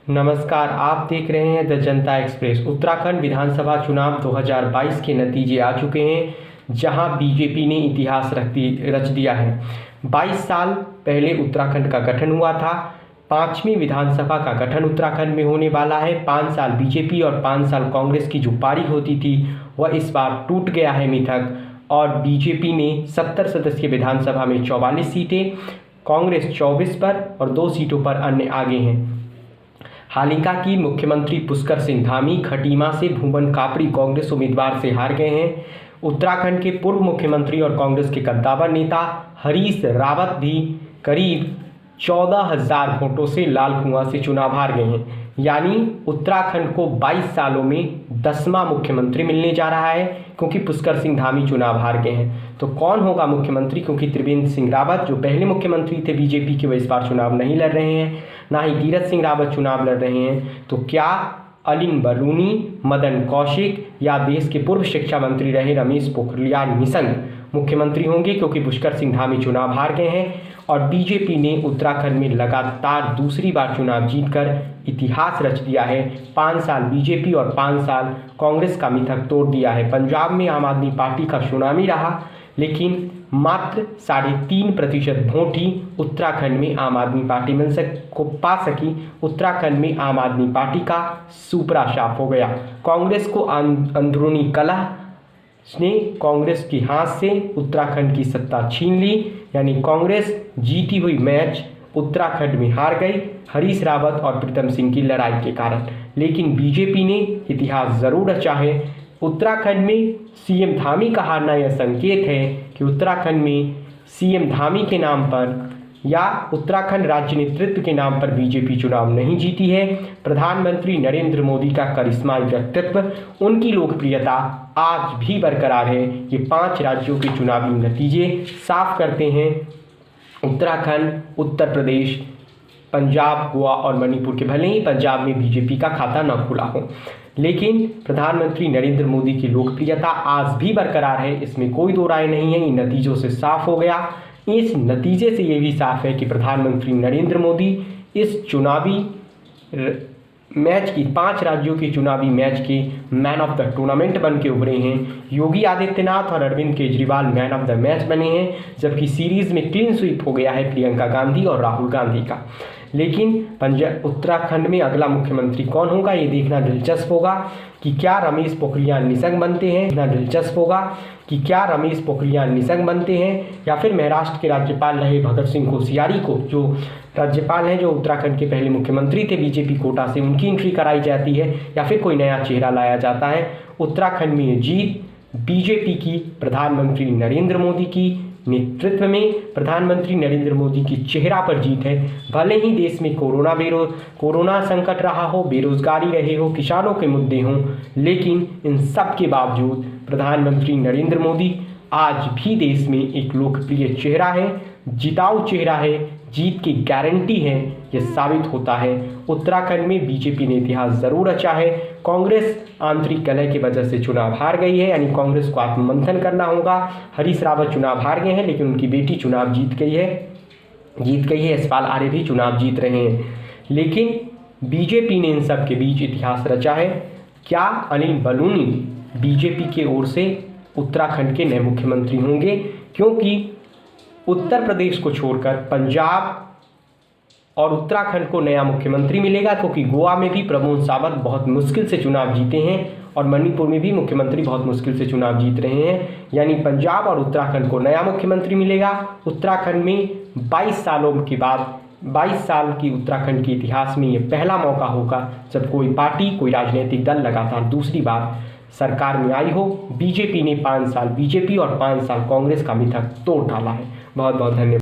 नमस्कार, आप देख रहे हैं द जनता एक्सप्रेस। उत्तराखंड विधानसभा चुनाव 2022 के नतीजे आ चुके हैं, जहां बीजेपी ने इतिहास रच दिया है। 22 साल पहले उत्तराखंड का गठन हुआ था। 5वीं विधानसभा का गठन उत्तराखंड में होने वाला है। 5 साल बीजेपी और 5 साल कांग्रेस की जो पारी होती थी वह इस बार टूट गया है मिथक, और बीजेपी ने 70 सदस्यीय विधानसभा में 44 सीटें, कांग्रेस 24 पर और 2 सीटों पर अन्य आगे हैं। हालिका की मुख्यमंत्री पुष्कर सिंह धामी खटीमा से भूमन कापड़ी कांग्रेस उम्मीदवार से हार गए हैं। उत्तराखंड के पूर्व मुख्यमंत्री और कांग्रेस के कद्दावर नेता हरीश रावत भी करीब 14,000 वोटों से लाल कुआं से चुनाव हार गए हैं। यानी उत्तराखंड को 22 सालों में 10वां मुख्यमंत्री मिलने जा रहा है, क्योंकि पुष्कर सिंह धामी चुनाव हार गए हैं। तो कौन होगा मुख्यमंत्री? क्योंकि त्रिवेंद्र सिंह रावत जो पहले मुख्यमंत्री थे बीजेपी के, वह इस बार चुनाव नहीं लड़ रहे हैं, ना ही तीरथ सिंह रावत चुनाव लड़ रहे हैं। तो क्या अनिल बलूनी, मदन कौशिक या देश के पूर्व शिक्षा मंत्री रहे रमेश पोखरियाल निशंक मुख्यमंत्री होंगे? क्योंकि पुष्कर सिंह धामी चुनाव हार गए हैं और बीजेपी ने उत्तराखंड में लगातार दूसरी बार चुनाव जीतकर इतिहास रच दिया है। 5 साल बीजेपी और 5 साल कांग्रेस का मिथक तोड़ दिया है। पंजाब में आम आदमी पार्टी का सुनामी रहा, लेकिन मात्र 3.5% वोट ही उत्तराखंड में आम आदमी पार्टी को पा सकी। उत्तराखंड में आम आदमी पार्टी का सुपड़ा साफ हो गया। कांग्रेस को अंदरूनी कलह ने कांग्रेस के हाथ से उत्तराखंड की सत्ता छीन ली, यानी कांग्रेस जीती हुई मैच उत्तराखंड में हार गई हरीश रावत और प्रीतम सिंह की लड़ाई के कारण। लेकिन बीजेपी ने इतिहास जरूर रचा है। उत्तराखंड में सीएम धामी का हारना यह संकेत है कि उत्तराखंड में सीएम धामी के नाम पर या उत्तराखंड राज्य नेतृत्व के नाम पर बीजेपी चुनाव नहीं जीती है। प्रधानमंत्री नरेंद्र मोदी का करिश्माई व्यक्तित्व, उनकी लोकप्रियता आज भी बरकरार है। ये 5 राज्यों के चुनावी नतीजे साफ करते हैं। उत्तराखंड, उत्तर प्रदेश, पंजाब, गोवा और मणिपुर के, भले ही पंजाब में बीजेपी का खाता न खुला हो, लेकिन प्रधानमंत्री नरेंद्र मोदी की लोकप्रियता आज भी बरकरार है, इसमें कोई दो राय नहीं है। इन नतीजों से साफ हो गया। इस नतीजे से ये भी साफ है कि प्रधानमंत्री नरेंद्र मोदी इस चुनावी मैच की, 5 राज्यों के चुनावी मैच के मैन ऑफ द टूर्नामेंट बन के उभरे हैं। योगी आदित्यनाथ और Arvind Kejriwal man of the match बने हैं, जबकि सीरीज में क्लीन स्वीप हो गया है प्रियंका गांधी और राहुल गांधी का। लेकिन उत्तराखंड में अगला मुख्यमंत्री कौन होगा, ये देखना दिलचस्प होगा कि क्या रमेश पोखरियाल निशंक बनते हैं। या फिर महाराष्ट्र के राज्यपाल रहे भगत सिंह कोश्यारी को, जो राज्यपाल हैं, जो उत्तराखंड के पहले मुख्यमंत्री थे बीजेपी कोटा से, उनकी एंट्री कराई जाती है, या फिर कोई नया चेहरा लाया जाता है। उत्तराखंड में ये जीत बीजेपी की, प्रधानमंत्री नरेंद्र मोदी की नेतृत्व में, प्रधानमंत्री नरेंद्र मोदी की चेहरा पर जीत है। भले ही देश में कोरोना संकट रहा हो, बेरोजगारी रहे हो, किसानों के मुद्दे हों, लेकिन इन सब के बावजूद प्रधानमंत्री नरेंद्र मोदी आज भी देश में एक लोकप्रिय चेहरा है, जिताऊ चेहरा है, जीत की गारंटी है, यह साबित होता है। उत्तराखंड में बीजेपी ने इतिहास जरूर रचा है। कांग्रेस आंतरिक कलह की वजह से चुनाव हार गई है, यानी कांग्रेस को आत्ममंथन करना होगा। हरीश रावत चुनाव हार गए हैं, लेकिन उनकी बेटी चुनाव जीत गई है। यशपाल आर्य भी चुनाव जीत रहे हैं। लेकिन बीजेपी ने इन सब के बीच इतिहास रचा है। क्या अनिल बलूनी बीजेपी के ओर से उत्तराखंड के नए मुख्यमंत्री होंगे? क्योंकि उत्तर प्रदेश को छोड़कर पंजाब और उत्तराखंड को नया मुख्यमंत्री मिलेगा, क्योंकि गोवा में भी प्रमोद सावंत बहुत मुश्किल से चुनाव जीते हैं और मणिपुर में भी मुख्यमंत्री बहुत मुश्किल से चुनाव जीत रहे हैं। यानी पंजाब और उत्तराखंड को नया मुख्यमंत्री मिलेगा। उत्तराखंड में 22 सालों के बाद 22 साल की उत्तराखंड के इतिहास में ये पहला मौका होगा जब कोई पार्टी, कोई राजनीतिक दल लगातार दूसरी बार सरकार में आई हो। बीजेपी ने 5 साल बीजेपी और 5 साल कांग्रेस का मिथक तोड़ डाला है। बहुत बहुत धन्यवाद।